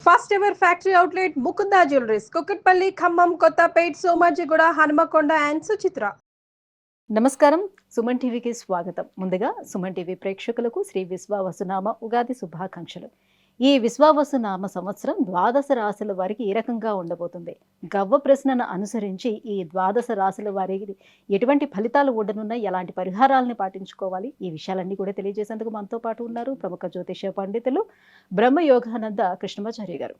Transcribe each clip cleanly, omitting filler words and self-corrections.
First ever factory outlet Mukunda jewelleries Kukatpally, Khammam, Kothapet, Somajiguda, Hanamkonda and Suchitra. నమస్కారం, సుమన్ టీవీకి స్వాగతం. ముందుగా సుమన్ టీవీ ప్రేక్షకులకు శ్రీ విశ్వావసునామ ఉగాది శుభాకాంక్షలు. ఈ విశ్వావసునామ సంవత్సరం ద్వాదశ రాశుల వారికి ఏ రకంగా ఉండబోతుంది, గవ్వ ప్రశ్నను అనుసరించి ఈ ద్వాదశ రాశుల వారికి ఎటువంటి ఫలితాలు ఉండనున్నాయి, ఎలాంటి పరిహారాలను పాటించుకోవాలి, ఈ విషయాలన్నీ కూడా తెలియజేసేందుకు మనతో పాటు ఉన్నారు ప్రముఖ జ్యోతిష పండితులు బ్రహ్మయోగానంద కృష్ణమాచార్య గారు.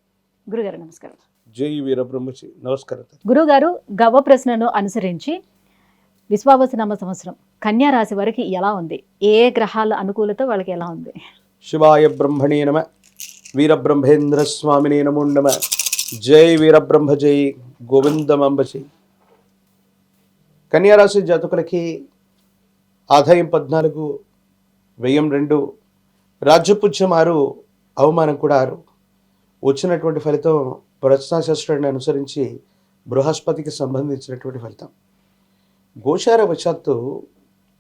గురుగారు నమస్కారం. జై వీరబ్రహ్మచి. నమస్కారం. గురుగారు, గవ్వ ప్రశ్నను అనుసరించి విశ్వావసునామ సంవత్సరం కన్యా రాశి వారికి ఎలా ఉంది, ఏ గ్రహాల అనుకూలత వాళ్ళకి ఎలా ఉంది? శివాయ బ్రహ్మణే నమ, వీరబ్రహ్మేంద్ర స్వామినే నమో నమ. జై వీరబ్రహ్మ, జై గోవిందమంబచి. కన్యారాశి జాతకులకి ఆదాయం 14, వ్యయం 2, రాజ్యపుజ్యం 6, అవమానం కూడా 6. వచ్చినటువంటి ఫలితం ప్రశ్నాశాస్త్రాన్ని అనుసరించి బృహస్పతికి సంబంధించినటువంటి ఫలితం. గోచార వశాత్తు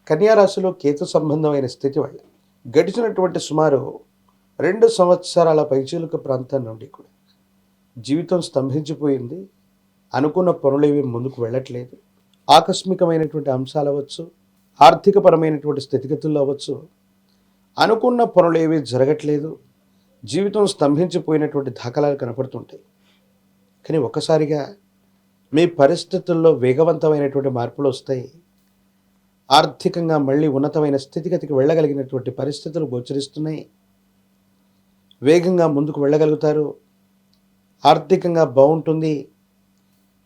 కన్యారాశిలో కేతు సంబంధమైన స్థితి వాళ్ళు గడిచినటువంటి సుమారు 2 సంవత్సరాల పైచీలుక ప్రాంతం నుండి కూడా జీవితం స్తంభించిపోయింది. అనుకున్న పనులేవి ముందుకు వెళ్ళట్లేదు. ఆకస్మికమైనటువంటి అంశాలు అవ్వచ్చు, ఆర్థికపరమైనటువంటి స్థితిగతుల్లో అవ్వచ్చు, అనుకున్న పనులేవి జరగట్లేదు. జీవితం స్తంభించిపోయినటువంటి దాఖలాలు కనపడుతుంటాయి. కానీ ఒక్కసారిగా మీ పరిస్థితుల్లో వేగవంతమైనటువంటి మార్పులు వస్తాయి. ఆర్థికంగా మళ్ళీ ఉన్నతమైన స్థితిగతికి వెళ్ళగలిగినటువంటి పరిస్థితులు గోచరిస్తున్నాయి. వేగంగా ముందుకు వెళ్ళగలుగుతారు. ఆర్థికంగా బాగుంటుంది.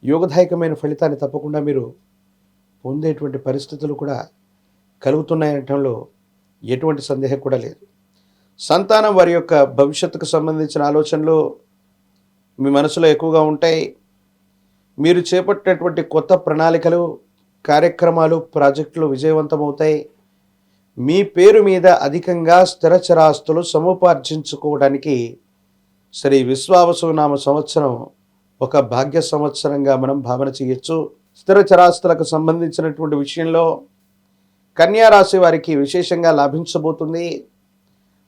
యోగదాయకమైన ఫలితాన్ని తప్పకుండా మీరు పొందేటువంటి పరిస్థితులు కూడా కలుగుతున్నాయనటంలో ఎటువంటి సందేహం కూడా లేదు. సంతానం వారి యొక్క భవిష్యత్తుకు సంబంధించిన ఆలోచనలు మీ మనసులో ఎక్కువగా ఉంటాయి. మీరు చేపట్టినటువంటి కొత్త ప్రణాళికలు, కార్యక్రమాలు, ప్రాజెక్టులు విజయవంతమవుతాయి. మీ పేరు మీద అధికంగా స్థిరచరాస్తులు సముపార్జించుకోవడానికి శ్రీ విశ్వావసునామ సంవత్సరం ఒక భాగ్య సంవత్సరంగా మనం భావన చేయొచ్చు. స్థిరచరాస్తులకు సంబంధించినటువంటి విషయంలో కన్యారాశి వారికి విశేషంగా లాభించబోతుంది.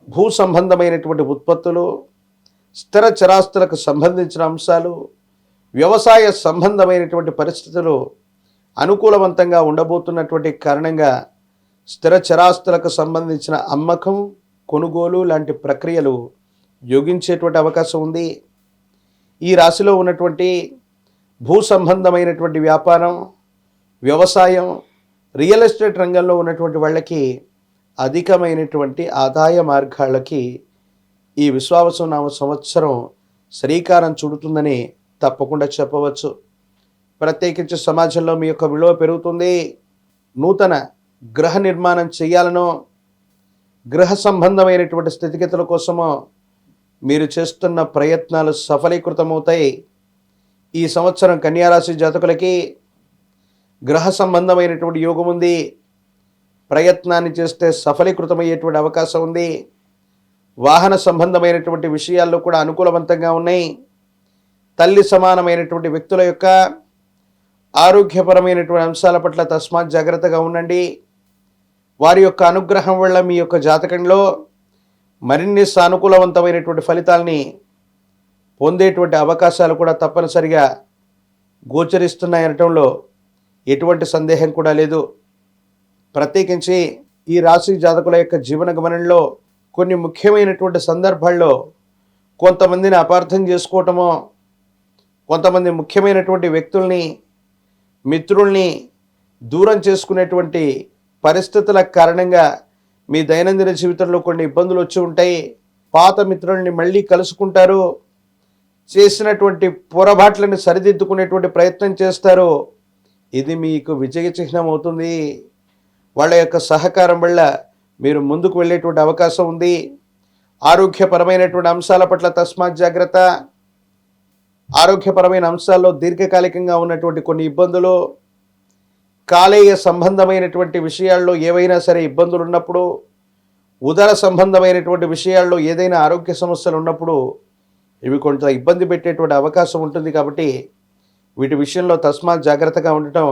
భూ సంబంధమైనటువంటి ఉత్పత్తులు, స్థిర చరాస్తులకు సంబంధించిన అంశాలు, వ్యవసాయ సంబంధమైనటువంటి పరిస్థితులు అనుకూలవంతంగా ఉండబోతున్నటువంటి కారణంగా స్థిర చరాస్తులకు సంబంధించిన అమ్మకం, కొనుగోలు లాంటి ప్రక్రియలు యోగించేటువంటి అవకాశం ఉంది. ఈ రాశిలో ఉన్నటువంటి భూ సంబంధమైనటువంటి వ్యాపారం, వ్యవసాయం, రియల్ ఎస్టేట్ రంగంలో ఉన్నటువంటి వాళ్ళకి అధికమైనటువంటి ఆదాయ మార్గాలకి ఈ విశ్వావసునామ సంవత్సరం శ్రీకారం చుడుతుందని తప్పకుండా చెప్పవచ్చు. ప్రత్యేకించి సమాజంలో మీ యొక్క విలువ పెరుగుతుంది. నూతన గృహ నిర్మాణం చేయాలనో, గృహ సంబంధమైనటువంటి స్థితిగతుల కోసమో మీరు చేస్తున్న ప్రయత్నాలు సఫలీకృతమవుతాయి. ఈ సంవత్సరం కన్యారాశి జాతకులకి గృహ సంబంధమైనటువంటి యోగం ఉంది. ప్రయత్నాన్ని చేస్తే సఫలీకృతమయ్యేటువంటి అవకాశం ఉంది. వాహన సంబంధమైనటువంటి విషయాల్లో కూడా అనుకూలవంతంగా ఉన్నాయి. తల్లి సమానమైనటువంటి వ్యక్తుల యొక్క ఆరోగ్యపరమైనటువంటి అంశాల పట్ల తస్మాత్ జాగ్రత్తగా ఉండండి. వారి యొక్క అనుగ్రహం వల్ల మీ యొక్క జాతకంలో మరిన్ని సానుకూలవంతమైనటువంటి ఫలితాలని పొందేటువంటి అవకాశాలు కూడా తప్పనిసరిగా గోచరిస్తున్నాయనటంలో ఎటువంటి సందేహం కూడా లేదు. ప్రత్యేకించి ఈ రాశి జాతకుల యొక్క జీవన గమనంలో కొన్ని ముఖ్యమైనటువంటి సందర్భాల్లో కొంతమందిని అపార్థం చేసుకోవటమో, కొంతమంది ముఖ్యమైనటువంటి వ్యక్తుల్ని, మిత్రుల్ని దూరం చేసుకునేటువంటి పరిస్థితుల కారణంగా మీ దైనందిన జీవితంలో కొన్ని ఇబ్బందులు వచ్చి ఉంటాయి. పాత మిత్రుల్ని మళ్ళీ కలుసుకుంటారు. చేసినటువంటి పొరపాట్లను సరిదిద్దుకునేటువంటి ప్రయత్నం చేస్తారు. ఇది మీకు విజయ చిహ్నం అవుతుంది. వాళ్ళ యొక్క సహకారం వల్ల మీరు ముందుకు వెళ్ళేటువంటి అవకాశం ఉంది. ఆరోగ్యపరమైనటువంటి అంశాల పట్ల తస్మాత్ జాగ్రత్త. ఆరోగ్యపరమైన అంశాల్లో దీర్ఘకాలికంగా ఉన్నటువంటి కొన్ని ఇబ్బందులు, కాలేయ సంబంధమైనటువంటి విషయాల్లో ఏవైనా సరే ఇబ్బందులు ఉన్నప్పుడు, ఉదర సంబంధమైనటువంటి విషయాల్లో ఏదైనా ఆరోగ్య సమస్యలు ఉన్నప్పుడు ఇవి కొంత ఇబ్బంది పెట్టేటువంటి అవకాశం ఉంటుంది. కాబట్టి వీటి విషయంలో తస్మాత్ జాగ్రత్తగా ఉండటం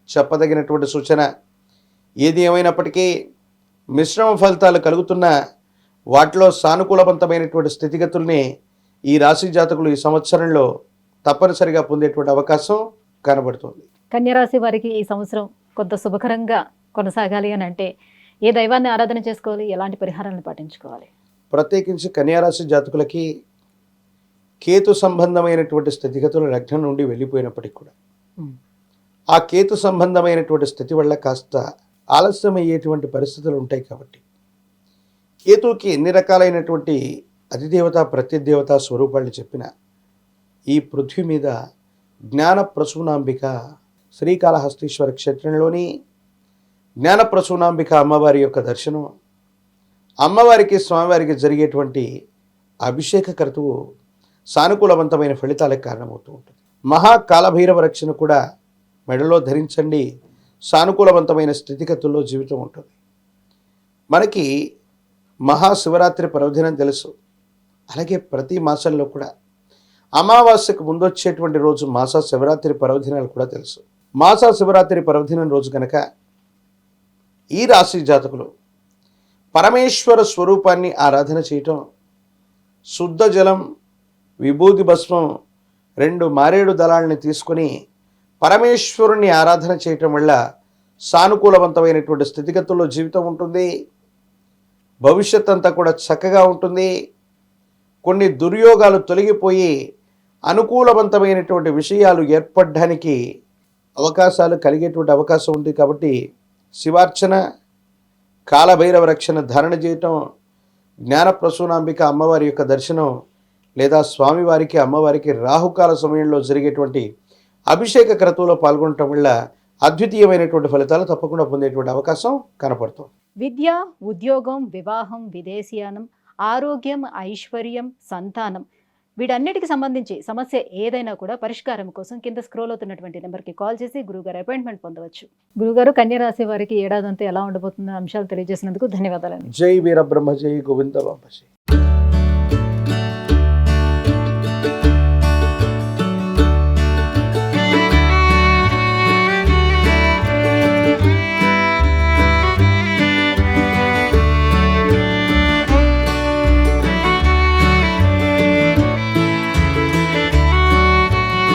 చెప్పదగినటువంటి సూచన. ఏది ఏమైనప్పటికీ మిశ్రమ ఫలితాలు కలుగుతున్న వాటిలో సానుకూలవంతమైనటువంటి స్థితిగతుల్ని ఈ రాశి జాతకులు ఈ సంవత్సరంలో తప్పనిసరిగా పొందేటువంటి అవకాశం కనబడుతుంది. కన్యరాశి వారికి ఈ సంవత్సరం కొంత శుభకరంగా కొనసాగాలి అని అంటే ఏ దైవాన్ని ఆరాధన చేసుకోవాలి, ఎలాంటి పరిహారాలను పాటించుకోవాలి? ప్రత్యేకించి కన్యారాశి జాతకులకి కేతు సంబంధమైనటువంటి స్థితిగతులు లగ్నం నుండి వెళ్ళిపోయినప్పటికీ కూడా ఆ కేతు సంబంధమైనటువంటి స్థితి వల్ల కాస్త ఆలస్యమయ్యేటువంటి పరిస్థితులు ఉంటాయి. కాబట్టి కేతువుకి ఎన్ని రకాలైనటువంటి అధిదేవత ప్రత్యదేవత స్వరూపాలను చెప్పిన ఈ పృథ్వీ మీద జ్ఞాన ప్రసూనాంబిక శ్రీకాళహస్తీశ్వర క్షేత్రంలోని జ్ఞాన ప్రసూనాంబిక అమ్మవారి యొక్క దర్శనం, అమ్మవారికి స్వామివారికి జరిగేటువంటి అభిషేక క్రతువు సానుకూలవంతమైన ఫలితాలకు కారణమవుతూ ఉంటుంది. మహాకాలభైరవ రక్షణ కూడా మెడలో ధరించండి, సానుకూలవంతమైన స్థితిగతుల్లో జీవితం ఉంటుంది. మనకి మహాశివరాత్రి పర్వదినం తెలుసు. అలాగే ప్రతి మాసంలో కూడా అమావాస్యకు ముందొచ్చేటువంటి రోజు మాస శివరాత్రి పర్వదినాలు కూడా తెలుసు. మాస శివరాత్రి పర్వదినం రోజు కనుక ఈ రాశి జాతకులు పరమేశ్వర స్వరూపాన్ని ఆరాధన చేయటం, శుద్ధ జలం, విభూతి భస్మం, 2 మారేడు దళాలని తీసుకొని పరమేశ్వరుణ్ణి ఆరాధన చేయటం వల్ల సానుకూలవంతమైనటువంటి స్థితిగతుల్లో జీవితం ఉంటుంది. భవిష్యత్ అంతా కూడా చక్కగా ఉంటుంది. కొన్ని దుర్యోగాలు తొలగిపోయి అనుకూలవంతమైనటువంటి విషయాలు ఏర్పడడానికి అవకాశాలు కలిగేటువంటి అవకాశం ఉంది. కాబట్టి శివార్చన, కాలభైరవ రక్షణ ధారణ చేయటం, జ్ఞాన ప్రసూనాంబిక అమ్మవారి యొక్క దర్శనం, లేదా స్వామివారికి అమ్మవారికి రాహుకాల సమయంలో జరిగేటువంటి అభిషేక క్రతువులో పాల్గొనటం వల్ల అద్వితీయమైనటువంటి ఫలితాలు తప్పకుండా పొందేటువంటి అవకాశం కనపడుతుంది. విద్య, ఉద్యోగం, వివాహం, విదేశీయానం, ఆరోగ్యం, ఐశ్వర్యం, సంతానం వీటన్నిటికి సంబంధించి సమస్య ఏదైనా కూడా పరిష్కారం కోసం కింద స్క్రోల్ అవుతున్నటువంటి నెంబర్కి కాల్ చేసి గురుగారు అపాయింట్మెంట్ పొందవచ్చు. గురుగారు, కన్యరాశి వారికి ఏడాదంతా ఎలా ఉండబోతున్న అంశాలు తెలియజేసినందుకు ధన్యవాదాలండి. జై వీరబ్రహ్మ, జై గోవింద బాబా.